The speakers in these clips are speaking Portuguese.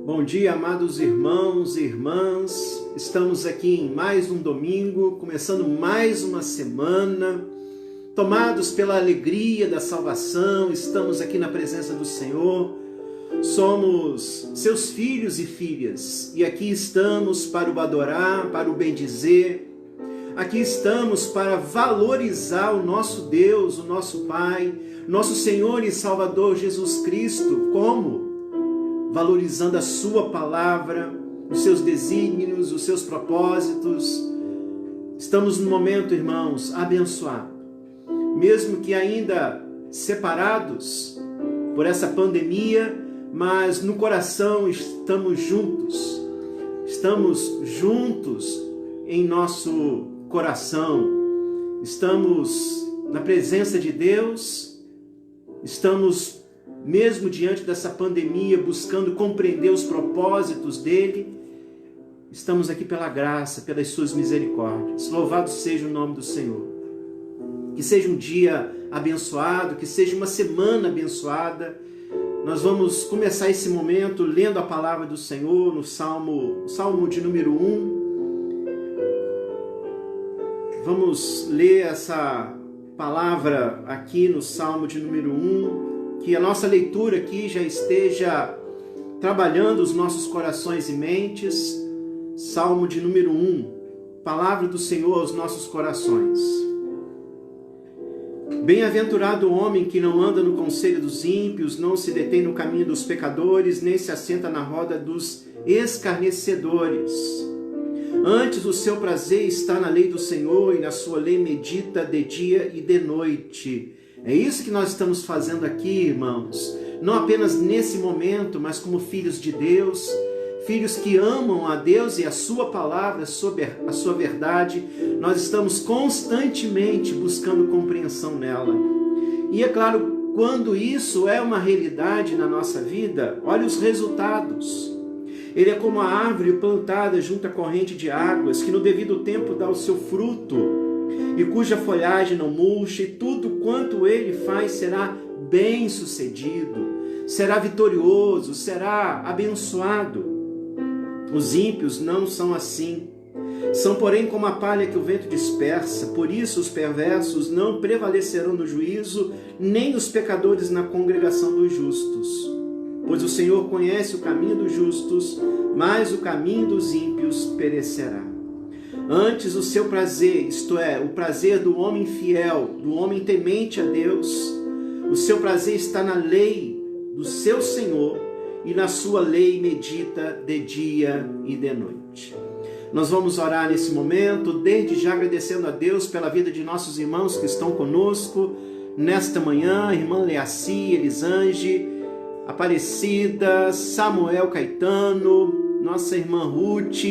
Bom dia, amados irmãos e irmãs. Estamos aqui em mais um domingo, começando mais uma semana, tomados pela alegria da salvação. Estamos aqui na presença do Senhor. Somos seus filhos e filhas, e aqui estamos para o adorar, para o bendizer. Aqui estamos para valorizar o nosso Deus, o nosso Pai, nosso Senhor e Salvador Jesus Cristo. Como? Valorizando a sua palavra, os seus desígnios, os seus propósitos. Estamos num momento, irmãos, abençoado. Mesmo que ainda separados por essa pandemia, mas no coração estamos juntos. Estamos juntos em nosso coração. Estamos na presença de Deus. Estamos mesmo diante dessa pandemia, buscando compreender os propósitos dele. Estamos aqui pela graça, pelas suas misericórdias. Louvado seja o nome do Senhor. Que seja um dia abençoado, que seja uma semana abençoada. Nós vamos começar esse momento lendo a palavra do Senhor no Salmo de número 1. Vamos ler essa palavra aqui no Salmo de número 1. Que a nossa leitura aqui já esteja trabalhando os nossos corações e mentes. Salmo de número 1. Palavra do Senhor aos nossos corações. Bem-aventurado o homem que não anda no conselho dos ímpios, não se detém no caminho dos pecadores, nem se assenta na roda dos escarnecedores. Antes o seu prazer está na lei do Senhor, e na sua lei medita de dia e de noite. É isso que nós estamos fazendo aqui, irmãos. Não apenas nesse momento, mas como filhos de Deus, filhos que amam a Deus e a sua palavra, a sua verdade. Nós estamos constantemente buscando compreensão nela. E é claro, quando isso é uma realidade na nossa vida, olha os resultados. Ele é como a árvore plantada junto à corrente de águas, que no devido tempo dá o seu fruto, e cuja folhagem não murcha, e tudo quanto ele faz será bem sucedido, será vitorioso, será abençoado. Os ímpios não são assim. São, porém, como a palha que o vento dispersa. Por isso os perversos não prevalecerão no juízo, nem os pecadores na congregação dos justos. Pois o Senhor conhece o caminho dos justos, mas o caminho dos ímpios perecerá. Antes o seu prazer, isto é, o prazer do homem fiel, do homem temente a Deus, o seu prazer está na lei do seu Senhor, e na sua lei medita de dia e de noite. Nós vamos orar nesse momento, desde já agradecendo a Deus pela vida de nossos irmãos que estão conosco nesta manhã, irmã Leaci, Elisange, Aparecida, Samuel Caetano, nossa irmã Ruth,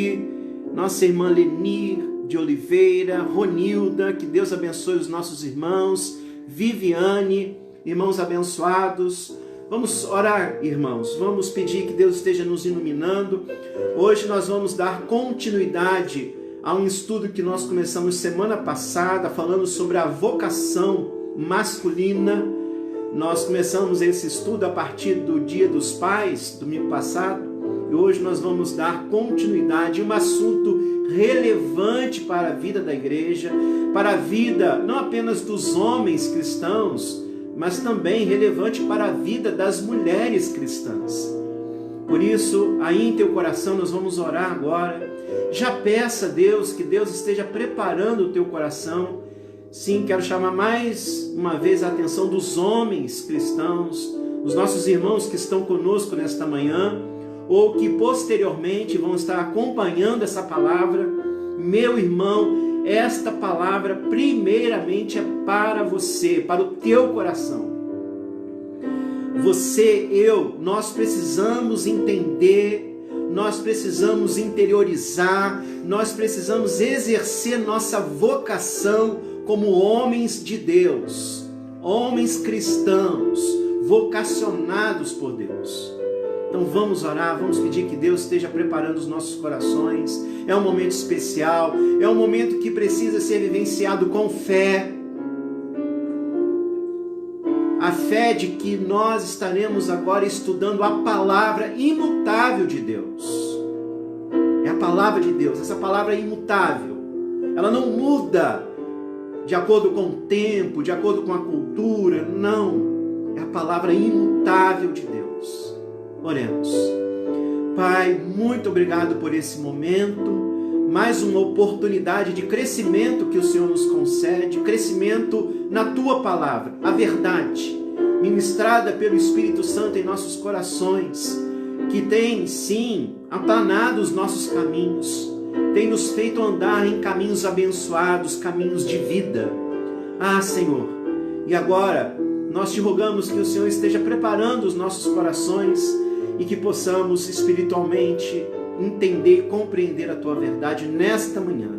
nossa irmã Lenir de Oliveira, Ronilda, que Deus abençoe os nossos irmãos, Viviane, irmãos abençoados. Vamos orar, irmãos, vamos pedir que Deus esteja nos iluminando. Hoje nós vamos dar continuidade a um estudo que nós começamos semana passada, falando sobre a vocação masculina. Nós começamos esse estudo a partir do Dia dos Pais, domingo passado. E hoje nós vamos dar continuidade a um assunto relevante para a vida da igreja, para a vida não apenas dos homens cristãos, mas também relevante para a vida das mulheres cristãs. Por isso, aí em teu coração nós vamos orar agora. Já peça a Deus que Deus esteja preparando o teu coração. Sim, quero chamar mais uma vez a atenção dos homens cristãos, os nossos irmãos que estão conosco nesta manhã, ou que posteriormente vão estar acompanhando essa palavra. Meu irmão, esta palavra primeiramente é para você, para o teu coração. Você, eu, nós precisamos entender, nós precisamos interiorizar, nós precisamos exercer nossa vocação como homens de Deus, homens cristãos, vocacionados por Deus. Então vamos orar, vamos pedir que Deus esteja preparando os nossos corações. É um momento especial, é um momento que precisa ser vivenciado com fé. A fé fé de que nós estaremos agora estudando a palavra imutável de Deus. É a palavra de Deus, essa palavra é imutável. Ela não muda de acordo com o tempo, de acordo com a cultura, não. É a palavra imutável de Deus. Oremos. Pai, muito obrigado por esse momento, mais uma oportunidade de crescimento que o Senhor nos concede, crescimento na Tua palavra, a verdade, ministrada pelo Espírito Santo em nossos corações, que tem, sim, aplanado os nossos caminhos, tem nos feito andar em caminhos abençoados, caminhos de vida. Ah, Senhor, e agora nós te rogamos que o Senhor esteja preparando os nossos corações e que possamos espiritualmente entender e compreender a Tua verdade nesta manhã.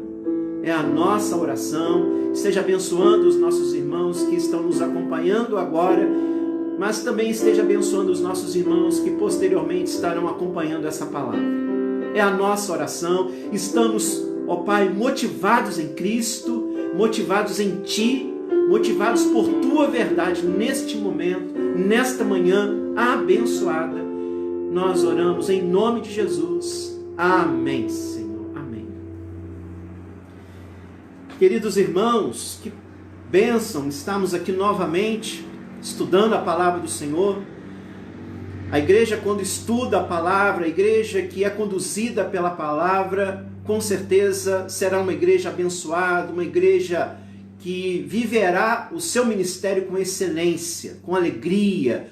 É a nossa oração. Esteja abençoando os nossos irmãos que estão nos acompanhando agora, mas também esteja abençoando os nossos irmãos que posteriormente estarão acompanhando essa palavra. É a nossa oração. Estamos, ó Pai, motivados em Cristo, motivados em Ti, motivados por Tua verdade neste momento, nesta manhã abençoada. Nós oramos em nome de Jesus. Amém, Senhor. Amém. Queridos irmãos, que bênção, estamos aqui novamente estudando a palavra do Senhor. A igreja, quando estuda a palavra, a igreja que é conduzida pela palavra, com certeza será uma igreja abençoada, uma igreja que viverá o seu ministério com excelência, com alegria,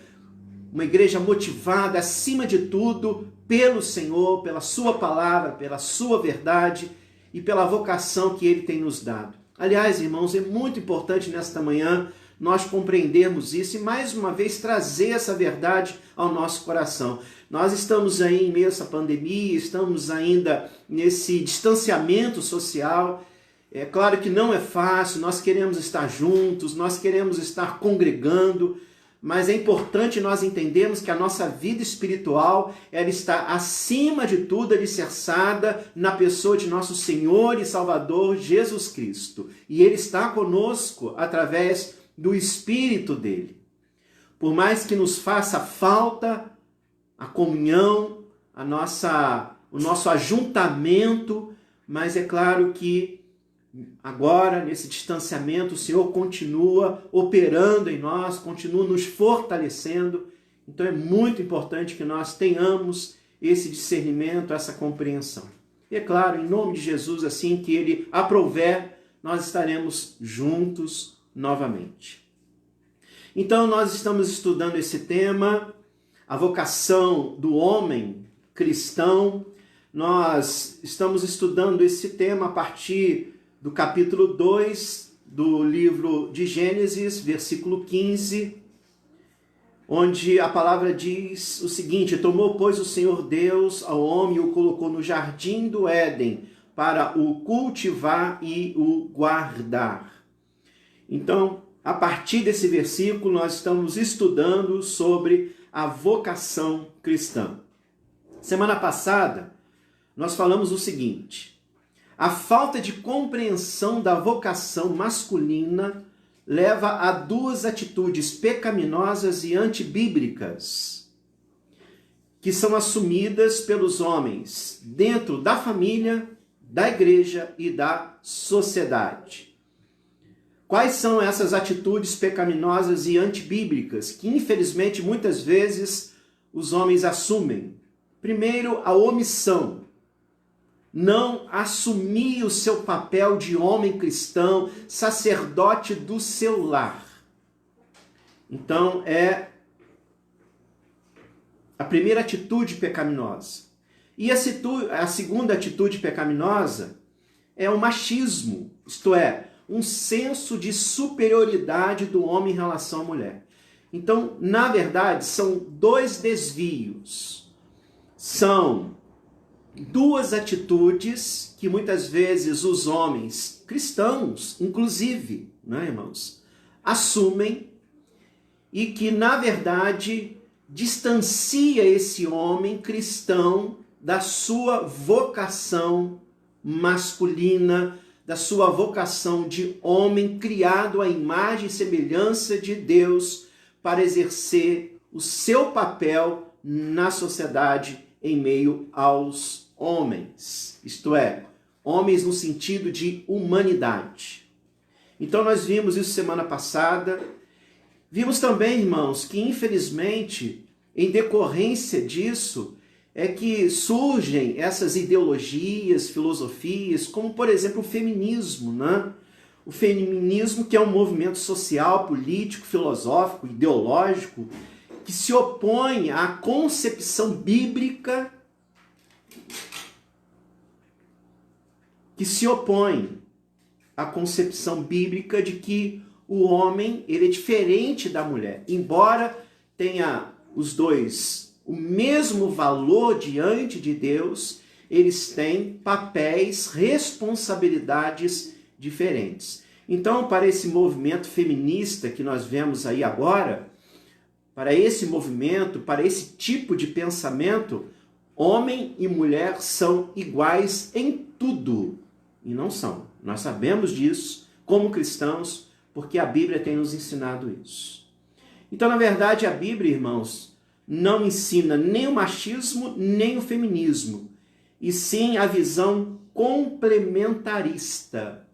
uma igreja motivada, acima de tudo, pelo Senhor, pela sua palavra, pela sua verdade e pela vocação que Ele tem nos dado. Aliás, irmãos, é muito importante nesta manhã nós compreendermos isso e mais uma vez trazer essa verdade ao nosso coração. Nós estamos aí em meio a essa pandemia, estamos ainda nesse distanciamento social. É claro que não é fácil, nós queremos estar juntos, nós queremos estar congregando, mas é importante nós entendermos que a nossa vida espiritual, ela está acima de tudo alicerçada na pessoa de nosso Senhor e Salvador Jesus Cristo. E Ele está conosco através do Espírito dele. Por mais que nos faça falta a comunhão, o nosso ajuntamento, mas é claro que agora, nesse distanciamento, o Senhor continua operando em nós, continua nos fortalecendo. Então é muito importante que nós tenhamos esse discernimento, essa compreensão. E é claro, em nome de Jesus, assim que Ele aprouver, nós estaremos juntos novamente. Então nós estamos estudando esse tema, a vocação do homem cristão. Nós estamos estudando esse tema a partir do capítulo 2 do livro de Gênesis, versículo 15, onde a palavra diz o seguinte: tomou, pois, o Senhor Deus ao homem e o colocou no jardim do Éden para o cultivar e o guardar. Então, a partir desse versículo, nós estamos estudando sobre a vocação cristã. Semana passada, nós falamos o seguinte: a falta de compreensão da vocação masculina leva a duas atitudes pecaminosas e antibíblicas que são assumidas pelos homens dentro da família, da igreja e da sociedade. Quais são essas atitudes pecaminosas e antibíblicas que, infelizmente, muitas vezes os homens assumem? Primeiro, a omissão. Não assumir o seu papel de homem cristão, sacerdote do seu lar. Então, é a primeira atitude pecaminosa. E a segunda atitude pecaminosa é o machismo, isto é, um senso de superioridade do homem em relação à mulher. Então, na verdade, são dois desvios. São duas atitudes que muitas vezes os homens cristãos, inclusive, né, irmãos, assumem e que, na verdade, distancia esse homem cristão da sua vocação masculina, da sua vocação de homem criado à imagem e semelhança de Deus para exercer o seu papel na sociedade em meio aos homens, isto é, homens no sentido de humanidade. Então nós vimos isso semana passada. Vimos também, irmãos, que infelizmente, em decorrência disso, é que surgem essas ideologias, filosofias, como por exemplo o feminismo, né? O feminismo, que é um movimento social, político, filosófico, ideológico, que se opõe à concepção bíblica, de que o homem ele é diferente da mulher. Embora tenha os dois o mesmo valor diante de Deus, eles têm papéis, responsabilidades diferentes. Então, para esse movimento feminista que nós vemos aí agora, para esse movimento, para esse tipo de pensamento, homem e mulher são iguais em tudo. E não são. Nós sabemos disso como cristãos, porque a Bíblia tem nos ensinado isso. Então, na verdade, a Bíblia, irmãos, não ensina nem o machismo, nem o feminismo, e sim a visão complementarista.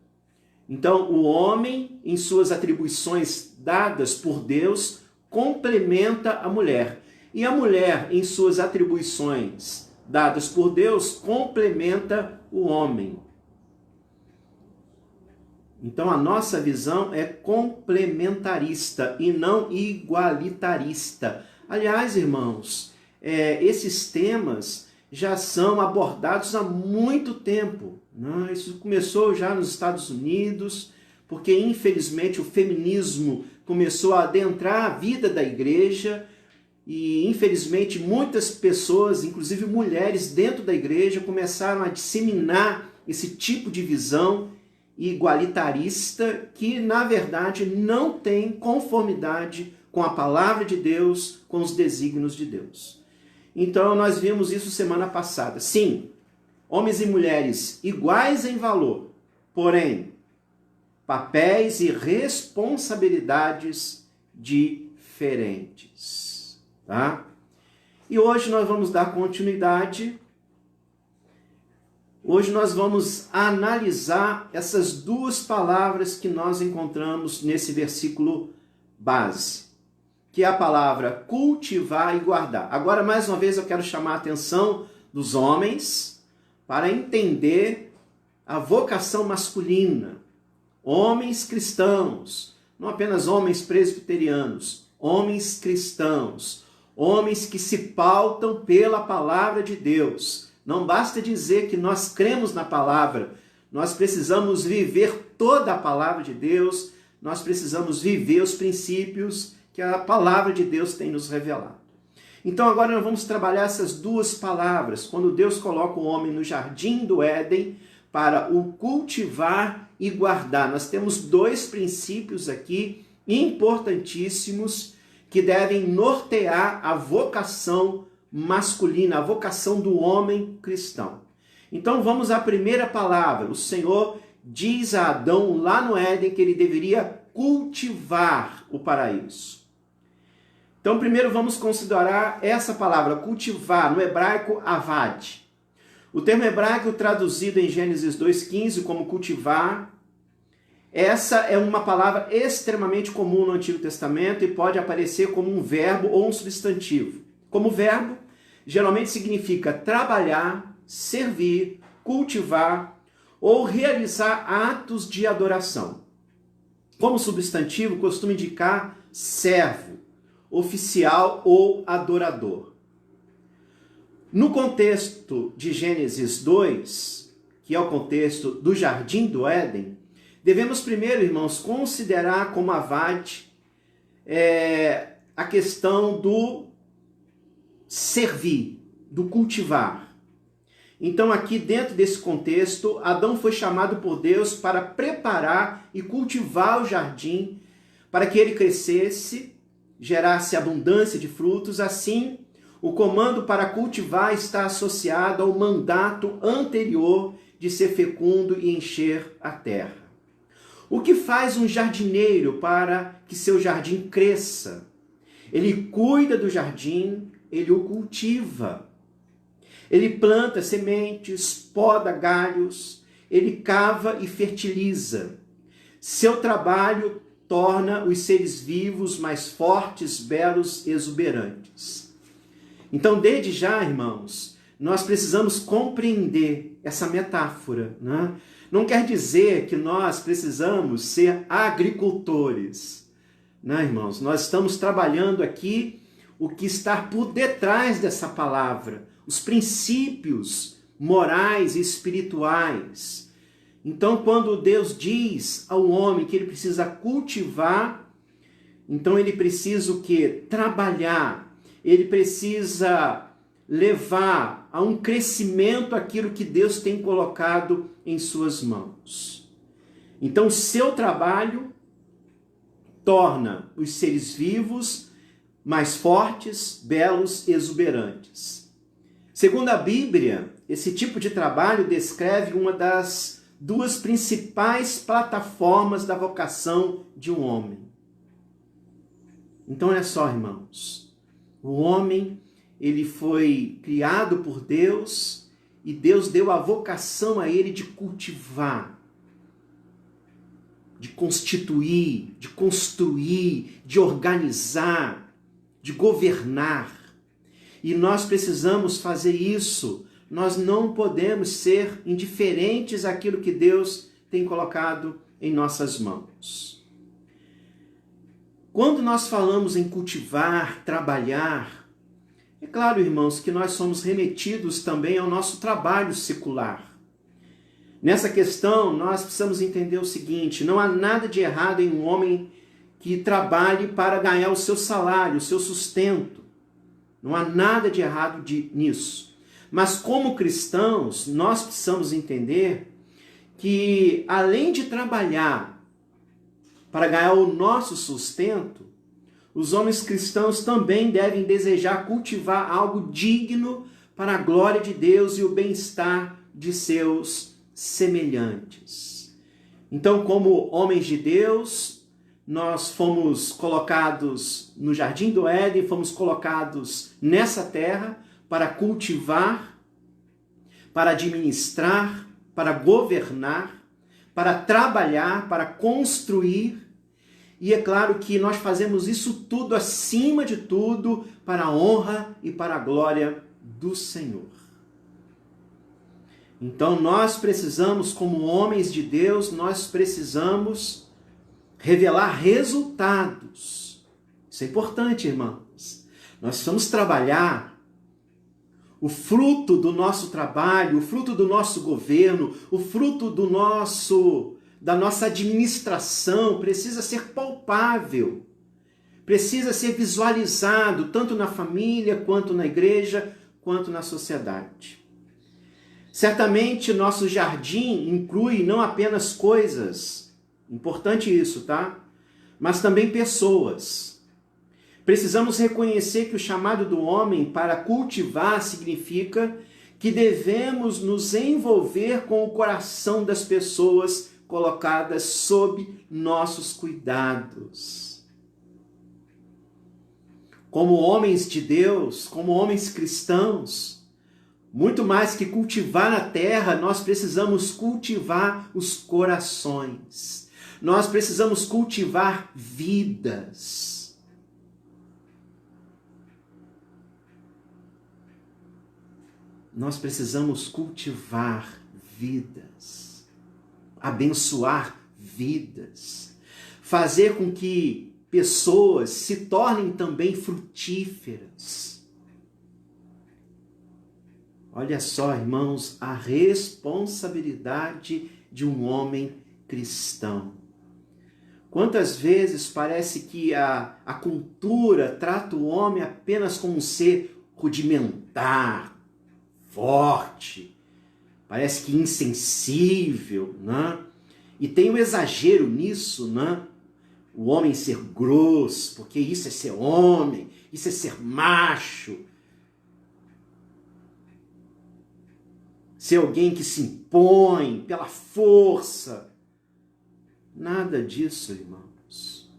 Então, o homem, em suas atribuições dadas por Deus, complementa a mulher. E a mulher, em suas atribuições dadas por Deus, complementa o homem. Então, a nossa visão é complementarista e não igualitarista. Aliás, irmãos, esses temas já são abordados há muito tempo, né? Isso começou já nos Estados Unidos, porque infelizmente o feminismo começou a adentrar a vida da igreja e infelizmente muitas pessoas, inclusive mulheres dentro da igreja, começaram a disseminar esse tipo de visão igualitarista que, na verdade, não tem conformidade com a palavra de Deus, com os desígnios de Deus. Então, nós vimos isso semana passada. Sim, homens e mulheres iguais em valor, porém, papéis e responsabilidades diferentes. Tá? E hoje nós vamos dar continuidade. Hoje nós vamos analisar essas duas palavras que nós encontramos nesse versículo base, que é a palavra cultivar e guardar. Agora, mais uma vez, eu quero chamar a atenção dos homens para entender a vocação masculina. Homens cristãos, não apenas homens presbiterianos, homens cristãos, homens que se pautam pela palavra de Deus. Não basta dizer que nós cremos na palavra, nós precisamos viver toda a palavra de Deus, nós precisamos viver os princípios que a palavra de Deus tem nos revelado. Então agora nós vamos trabalhar essas duas palavras, quando Deus coloca o homem no jardim do Éden para o cultivar e guardar. Nós temos dois princípios aqui importantíssimos que devem nortear a vocação masculina, a vocação do homem cristão. Então vamos à primeira palavra. O Senhor diz a Adão lá no Éden que ele deveria cultivar o paraíso. Então primeiro vamos considerar essa palavra, cultivar, no hebraico avad. O termo hebraico traduzido em Gênesis 2,15 como cultivar, essa é uma palavra extremamente comum no Antigo Testamento e pode aparecer como um verbo ou um substantivo. Como verbo, geralmente significa trabalhar, servir, cultivar ou realizar atos de adoração. Como substantivo, costuma indicar servo, oficial ou adorador. No contexto de Gênesis 2, que é o contexto do Jardim do Éden, devemos primeiro, irmãos, considerar como avad a questão do servir, do cultivar. Então aqui dentro desse contexto, Adão foi chamado por Deus para preparar e cultivar o jardim, para que ele crescesse, gerasse abundância de frutos. Assim, o comando para cultivar está associado ao mandato anterior de ser fecundo e encher a terra. O que faz um jardineiro para que seu jardim cresça? Ele cuida do jardim, ele o cultiva. Ele planta sementes, poda galhos, ele cava e fertiliza. Seu trabalho torna os seres vivos mais fortes, belos, exuberantes. Então, desde já, irmãos, nós precisamos compreender essa metáfora, né? Não quer dizer que nós precisamos ser agricultores, né, irmãos? Nós estamos trabalhando aqui o que está por detrás dessa palavra, os princípios morais e espirituais. Então, quando Deus diz ao homem que ele precisa cultivar, então ele precisa o quê? Trabalhar. Ele precisa levar a um crescimento aquilo que Deus tem colocado em suas mãos. Então, o seu trabalho torna os seres vivos mais fortes, belos, exuberantes. Segundo a Bíblia, esse tipo de trabalho descreve uma das duas principais plataformas da vocação de um homem. Então, olha só, irmãos, o homem, ele foi criado por Deus e Deus deu a vocação a ele de cultivar, de constituir, de construir, de organizar, de governar. E nós precisamos fazer isso. Nós não podemos ser indiferentes àquilo que Deus tem colocado em nossas mãos. Quando nós falamos em cultivar, trabalhar, é claro, irmãos, que nós somos remetidos também ao nosso trabalho secular. Nessa questão, nós precisamos entender o seguinte: não há nada de errado em um homem que trabalhe para ganhar o seu salário, o seu sustento. Não há nada de errado nisso. Mas como cristãos, nós precisamos entender que, além de trabalhar para ganhar o nosso sustento, os homens cristãos também devem desejar cultivar algo digno para a glória de Deus e o bem-estar de seus semelhantes. Então, como homens de Deus, nós fomos colocados no Jardim do Éden, fomos colocados nessa terra para cultivar, para administrar, para governar, para trabalhar, para construir. E é claro que nós fazemos isso tudo, acima de tudo, para a honra e para a glória do Senhor. Então nós precisamos, como homens de Deus, nós precisamos revelar resultados. Isso é importante, irmãos. Nós precisamos trabalhar o fruto do nosso trabalho, o fruto do nosso governo, o fruto da nossa administração precisa ser palpável, precisa ser visualizado, tanto na família, quanto na igreja, quanto na sociedade. Certamente, nosso jardim inclui não apenas coisas, importante isso, tá? Mas também pessoas. Precisamos reconhecer que o chamado do homem para cultivar significa que devemos nos envolver com o coração das pessoas colocadas sob nossos cuidados. Como homens de Deus, como homens cristãos, muito mais que cultivar a terra, nós precisamos cultivar os corações. Nós precisamos cultivar vidas. Nós precisamos cultivar vidas, abençoar vidas, fazer com que pessoas se tornem também frutíferas. Olha só, irmãos, a responsabilidade de um homem cristão. Quantas vezes parece que a cultura trata o homem apenas como um ser rudimentar, forte, parece que insensível, né? E tem o exagero nisso, né? O homem ser grosso, porque isso é ser homem, isso é ser macho. Ser alguém que se impõe pela força. Nada disso, irmãos.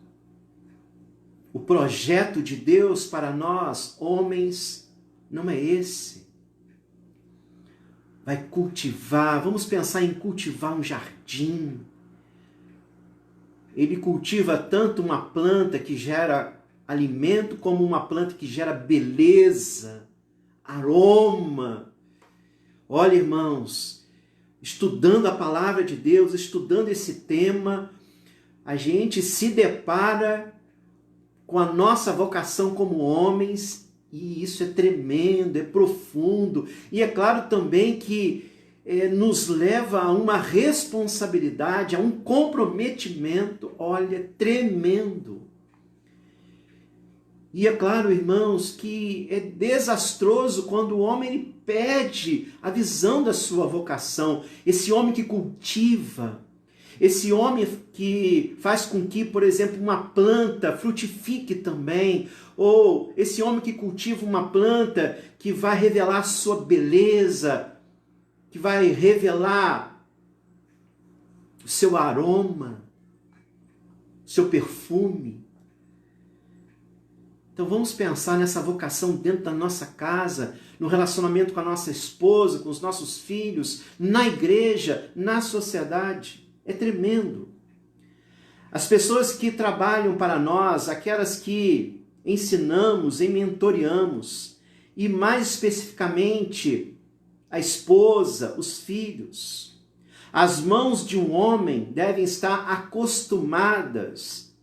O O projeto de Deus para nós, homens, não é esse. Vai cultivar, vamos pensar em cultivar um jardim. Ele cultiva tanto uma planta que gera alimento, como uma planta que gera beleza, aroma. Olha, irmãos, estudando a palavra de Deus, estudando esse tema, a gente se depara com a nossa vocação como homens, e isso é tremendo, é profundo, e é claro também que nos leva a uma responsabilidade, a um comprometimento, olha, tremendo. E é claro, irmãos, que é desastroso quando o homem ele perde a visão da sua vocação, esse homem que cultiva, esse homem que faz com que, por exemplo, uma planta frutifique também, ou esse homem que cultiva uma planta que vai revelar a sua beleza, que vai revelar o seu aroma, o seu perfume. Então vamos pensar nessa vocação dentro da nossa casa, no relacionamento com a nossa esposa, com os nossos filhos, na igreja, na sociedade. É tremendo. As pessoas que trabalham para nós, aquelas que ensinamos e mentoreamos, e mais especificamente a esposa, os filhos, as mãos de um homem devem estar acostumadas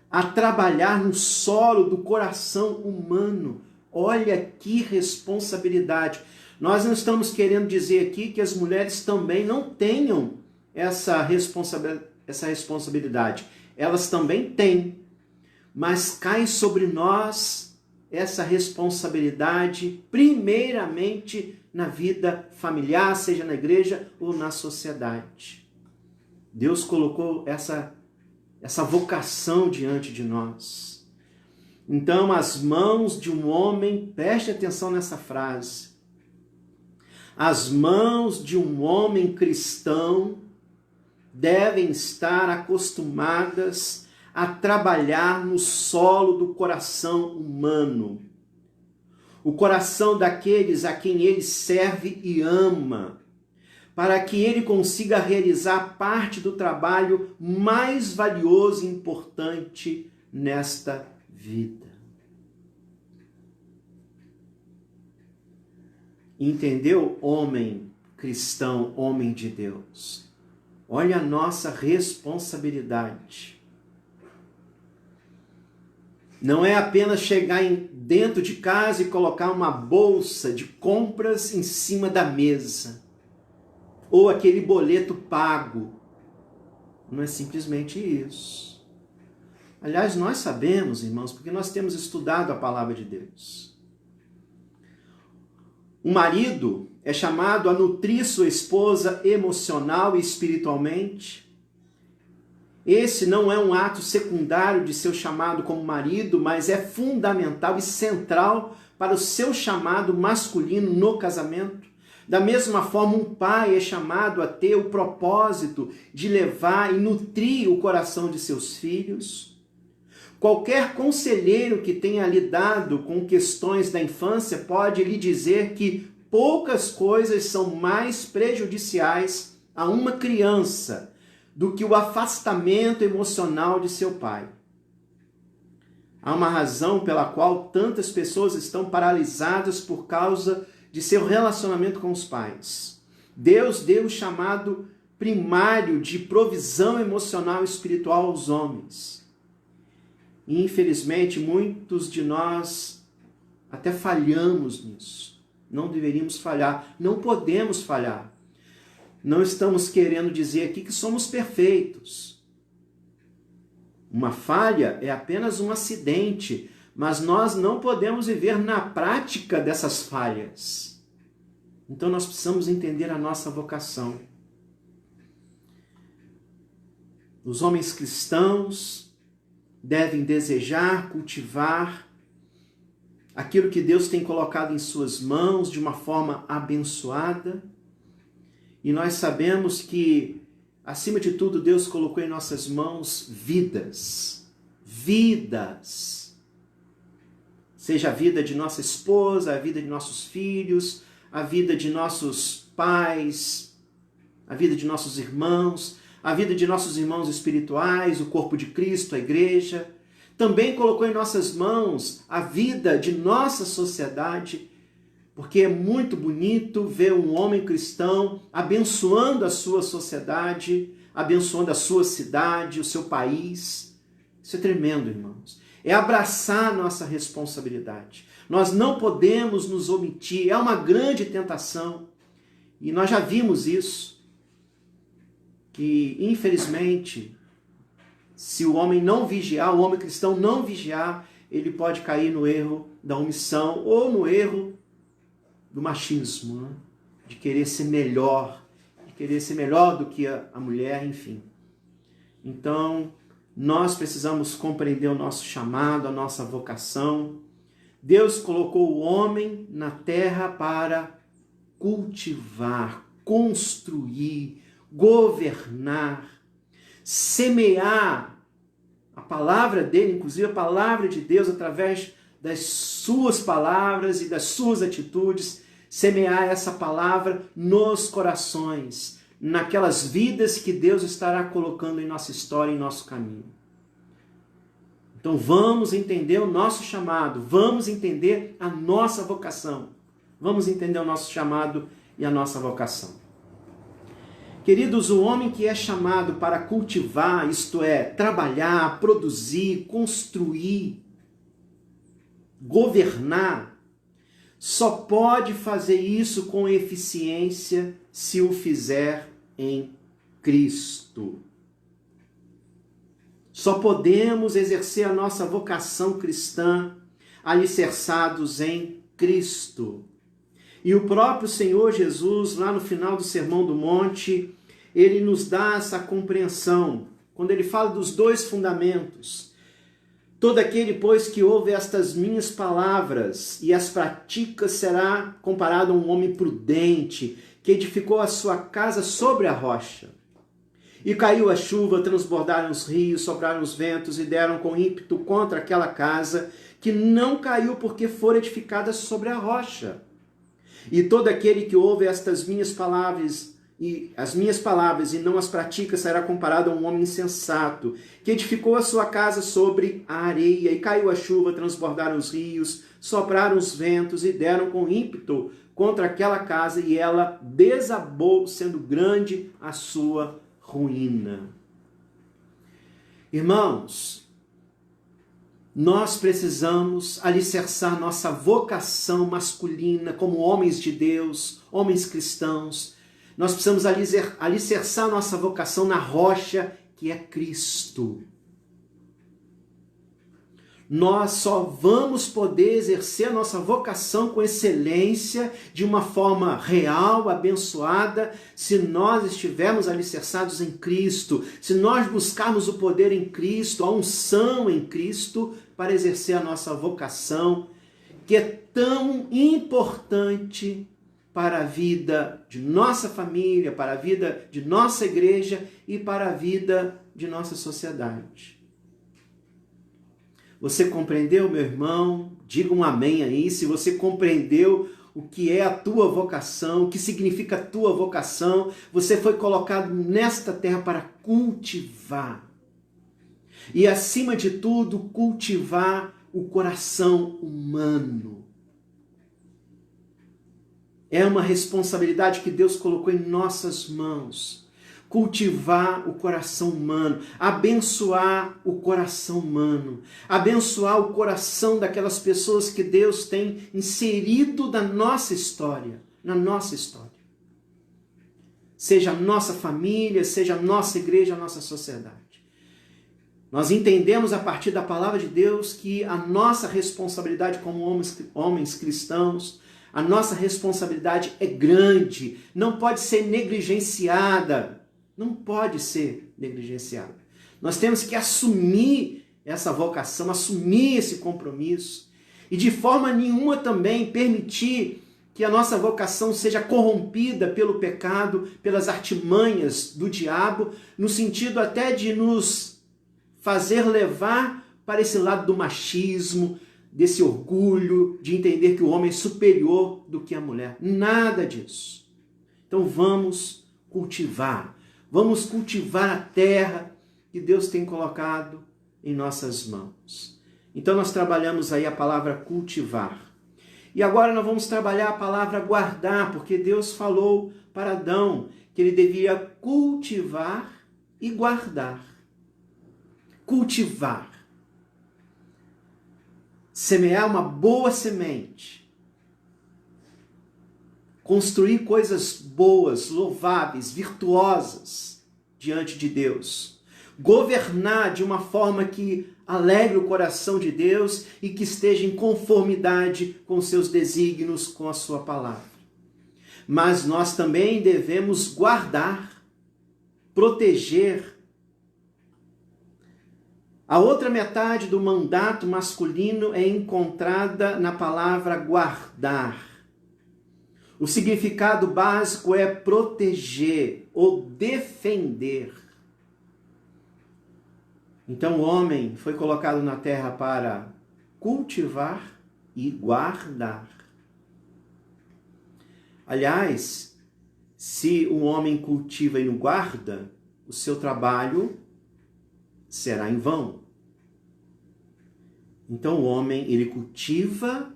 a trabalhar no solo do coração humano. Olha que responsabilidade. Nós não estamos querendo dizer aqui que as mulheres também não tenham essa responsabilidade. Elas também têm, mas cai sobre nós essa responsabilidade, primeiramente na vida familiar, seja na igreja ou na sociedade. Deus colocou essa vocação diante de nós. Então, as mãos de um homem, preste atenção nessa frase, as mãos de um homem cristão devem estar acostumadas a trabalhar no solo do coração humano. O coração daqueles a quem ele serve e ama, para que ele consiga realizar parte do trabalho mais valioso e importante nesta vida. Entendeu, homem cristão, homem de Deus? Olha a nossa responsabilidade. Não é apenas chegar dentro de casa e colocar uma bolsa de compras em cima da mesa, ou aquele boleto pago. Não é simplesmente isso. Aliás, nós sabemos, irmãos, porque nós temos estudado a palavra de Deus. O marido é chamado a nutrir sua esposa emocional e espiritualmente. Esse não é um ato secundário de seu chamado como marido, mas é fundamental e central para o seu chamado masculino no casamento. Da mesma forma, um pai é chamado a ter o propósito de levar e nutrir o coração de seus filhos. Qualquer conselheiro que tenha lidado com questões da infância pode lhe dizer que poucas coisas são mais prejudiciais a uma criança do que o afastamento emocional de seu pai. Há uma razão pela qual tantas pessoas estão paralisadas por causa de seu relacionamento com os pais. Deus deu o chamado primário de provisão emocional e espiritual aos homens. E, infelizmente, muitos de nós até falhamos nisso. Não deveríamos falhar, não podemos falhar. Não estamos querendo dizer aqui que somos perfeitos. Uma falha é apenas um acidente, mas nós não podemos viver na prática dessas falhas. Então nós precisamos entender a nossa vocação. Os homens cristãos devem desejar, cultivar aquilo que Deus tem colocado em suas mãos de uma forma abençoada. E nós sabemos que, acima de tudo, Deus colocou em nossas mãos vidas. vidas. Seja a vida de nossa esposa, a vida de nossos filhos, a vida de nossos pais, a vida de nossos irmãos, a vida de nossos irmãos espirituais, o corpo de Cristo, a igreja. Também colocou em nossas mãos a vida de nossa sociedade, porque é muito bonito ver um homem cristão abençoando a sua sociedade, abençoando a sua cidade, o seu país. Isso é tremendo, irmãos. É abraçar nossa responsabilidade. Nós não podemos nos omitir. É uma grande tentação. E nós já vimos isso. Que, infelizmente, se o homem não vigiar, o homem cristão não vigiar, ele pode cair no erro da omissão ou no erro do machismo, né? De querer ser melhor, do que a mulher, enfim. Então, nós precisamos compreender o nosso chamado, a nossa vocação. Deus colocou o homem na terra para cultivar, construir, governar, semear a palavra dele, inclusive a palavra de Deus, através das suas palavras e das suas atitudes, semear essa palavra nos corações, naquelas vidas que Deus estará colocando em nossa história, em nosso caminho. Então vamos entender o nosso chamado, vamos entender a nossa vocação, vamos entender o nosso chamado e a nossa vocação. Queridos, o homem que é chamado para cultivar, isto é, trabalhar, produzir, construir, governar, só pode fazer isso com eficiência se o fizer em Cristo. Só podemos exercer a nossa vocação cristã alicerçados em Cristo. E o próprio Senhor Jesus, lá no final do Sermão do Monte, ele nos dá essa compreensão, quando ele fala dos dois fundamentos. Todo aquele, pois, que ouve estas minhas palavras e as pratica será comparado a um homem prudente, que edificou a sua casa sobre a rocha. E caiu a chuva, transbordaram os rios, sopraram os ventos e deram com ímpeto contra aquela casa, que não caiu porque fora edificada sobre a rocha. E todo aquele que ouve estas minhas palavras e não as pratica será comparado a um homem insensato, que edificou a sua casa sobre a areia, e caiu a chuva, transbordaram os rios, sopraram os ventos e deram com ímpeto contra aquela casa, e ela desabou, sendo grande a sua ruína. Irmãos, nós precisamos alicerçar nossa vocação masculina como homens de Deus, homens cristãos. Nós precisamos alicerçar nossa vocação na rocha que é Cristo. Nós só vamos poder exercer a nossa vocação com excelência, de uma forma real, abençoada, se nós estivermos alicerçados em Cristo, se nós buscarmos o poder em Cristo, a unção em Cristo, para exercer a nossa vocação, que é tão importante para a vida de nossa família, para a vida de nossa igreja e para a vida de nossa sociedade. Você compreendeu, meu irmão? Diga um amém aí, se você compreendeu o que é a tua vocação, o que significa a tua vocação. Você foi colocado nesta terra para cultivar. E, acima de tudo, cultivar o coração humano. É uma responsabilidade que Deus colocou em nossas mãos. Cultivar o coração humano, abençoar o coração humano, abençoar o coração daquelas pessoas que Deus tem inserido na nossa história, Seja a nossa família, seja a nossa igreja, a nossa sociedade. Nós entendemos a partir da palavra de Deus que a nossa responsabilidade como homens cristãos, a nossa responsabilidade é grande, não pode ser negligenciada. Não pode ser negligenciada. Nós temos que assumir essa vocação, assumir esse compromisso e de forma nenhuma também permitir que a nossa vocação seja corrompida pelo pecado, pelas artimanhas do diabo, no sentido até de nos fazer levar para esse lado do machismo, desse orgulho, de entender que o homem é superior do que a mulher. Nada disso. Então vamos cultivar a terra que Deus tem colocado em nossas mãos. Então nós trabalhamos aí a palavra cultivar. E agora nós vamos trabalhar a palavra guardar, porque Deus falou para Adão que ele devia cultivar e guardar. Cultivar. Semear uma boa semente. Construir coisas boas, louváveis, virtuosas diante de Deus. Governar de uma forma que alegre o coração de Deus e que esteja em conformidade com seus desígnios, com a sua palavra. Mas nós também devemos guardar, proteger. A outra metade do mandato masculino é encontrada na palavra guardar. O significado básico é proteger ou defender. Então o homem foi colocado na terra para cultivar e guardar. Aliás, se um homem cultiva e não guarda, o seu trabalho será em vão. Então o homem, ele cultiva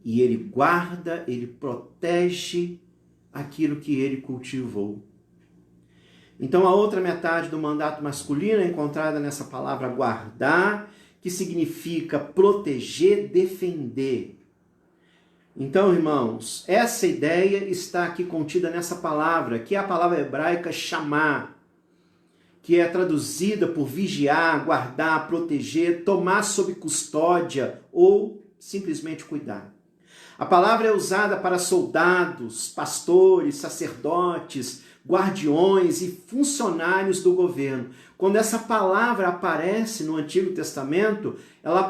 e ele guarda, ele protege aquilo que ele cultivou. Então a outra metade do mandato masculino é encontrada nessa palavra guardar, que significa proteger, defender. Então, irmãos, essa ideia está aqui contida nessa palavra, que é a palavra hebraica chamar, que é traduzida por vigiar, guardar, proteger, tomar sob custódia ou simplesmente cuidar. A palavra é usada para soldados, pastores, sacerdotes, guardiões e funcionários do governo. Quando essa palavra aparece no Antigo Testamento, ela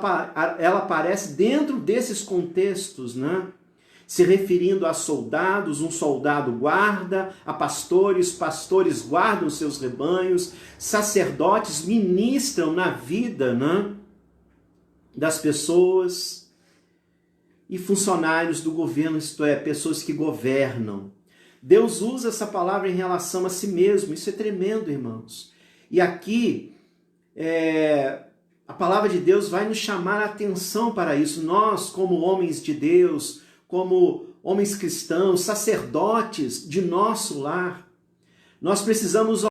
aparece dentro desses contextos, né? Se referindo a soldados, um soldado guarda, a pastores, pastores guardam seus rebanhos, sacerdotes ministram na vida, né, das pessoas, e funcionários do governo, isto é, pessoas que governam. Deus usa essa palavra em relação a si mesmo. Isso é tremendo, irmãos. E aqui, a palavra de Deus vai nos chamar a atenção para isso. Nós, como homens de Deus, como homens cristãos, sacerdotes de nosso lar, nós precisamos